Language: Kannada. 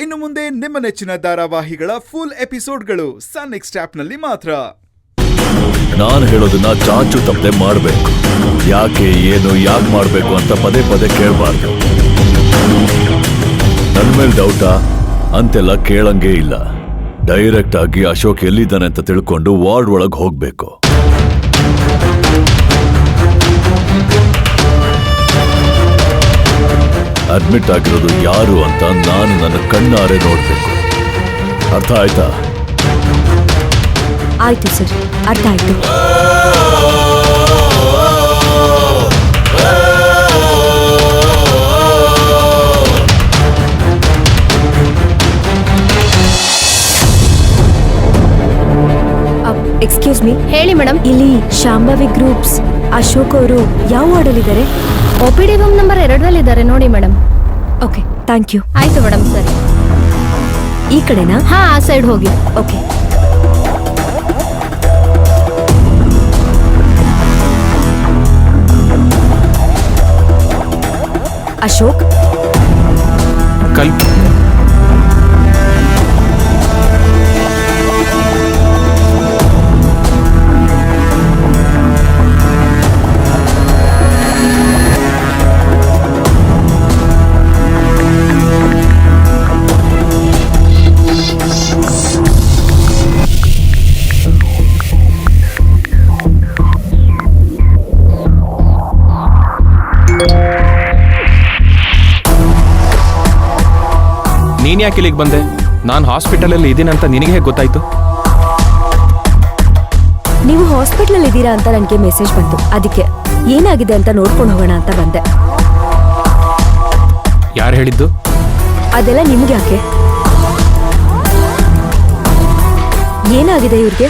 ಇನ್ನು ಮುಂದೆ ನಿಮ್ಮ ನೆಚ್ಚಿನ ಧಾರಾವಾಹಿಗಳ ಫುಲ್ ಎಪಿಸೋಡ್ಗಳು ಸನ್ ನೆಕ್ಸ್ಟ್ ಆಪ್ನಲ್ಲಿ ಮಾತ್ರ. ನಾನು ಹೇಳೋದನ್ನ ಚಾಚು ತಪ್ಪದೆ ಮಾಡಬೇಕು. ಯಾಕೆ ಏನು ಯಾಕೆ ಮಾಡಬೇಕು ಅಂತ ಪದೇ ಪದೇ ಕೇಳಬಾರ್ದು. ನನ್ನ ಮೇಲೆ ಡೌಟಾ ಅಂತೆಲ್ಲ ಕೇಳಂಗೇ ಇಲ್ಲ. ಡೈರೆಕ್ಟ್ ಆಗಿ ಅಶೋಕ್ ಎಲ್ಲಿದ್ದಾನೆ ಅಂತ ತಿಳ್ಕೊಂಡು ವಾರ್ಡ್ ಒಳಗೆ ಹೋಗ್ಬೇಕು. ಅಡ್ಮಿಟ್ ಆಗಿರೋದು ಯಾರು ಅಂತ ನಾನು ನನ್ನ ಕಣ್ಣಾರೆ ನೋಡ್ಬೇಕು. ಅರ್ಥ ಆಯ್ತಾ? ಆಯ್ತು ಸರ್, ಅರ್ಥ ಆಯ್ತು. Excuse me. ಹೇಳಿ ಮೇಡಮ್. ಇಲ್ಲಿ ಶಾಂಭವಿ ಗ್ರೂಪ್ಸ್ ಅಶೋಕ್ ಅವರು ಯಾವ ವಾರ್ಡಲ್ಲಿದ್ದಾರೆ? OPD ರೂಮ್ ನಂಬರ್ 2 ಇದ್ದಾರೆ ನೋಡಿ ಮೇಡಮ್. Okay, thank you. ಆಯ್ತು ಮೇಡಮ್, ಸರಿ. ಈ ಕಡೆನಾ? ಹಾ, ಆ ಸೈಡ್ ಹೋಗಿ. ಓಕೆ. ಅಶೋಕ್, ನೀನ್ ಯಾಕೆ ಇಲ್ಲಿಗೆ ಬಂದೆ? ನಾನು ಹಾಸ್ಪಿಟಲಲ್ಲಿ ಇದ್ದೀನಂತ ನಿನಗೆ ಹೇಗೆ ಗೊತ್ತಾಯ್ತು? ನೀವು ಹಾಸ್ಪಿಟಲ್ ಇದ್ದೀರಾ ಅಂತ ನನಗೆ ಮೆಸೇಜ್ ಬಂತು. ಅದಕ್ಕೆ ಏನಾಗಿದೆ ಅಂತ ನೋಡ್ಕೊಂಡು ಹೋಗೋಣ ಅಂತ ಬಂದೆ. ಯಾರು ಹೇಳಿದ್ದು? ಅದೆಲ್ಲ ನಿಮ್ಗೆ ಯಾಕೆ? ಏನಾಗಿದೆ ಇವ್ರಿಗೆ?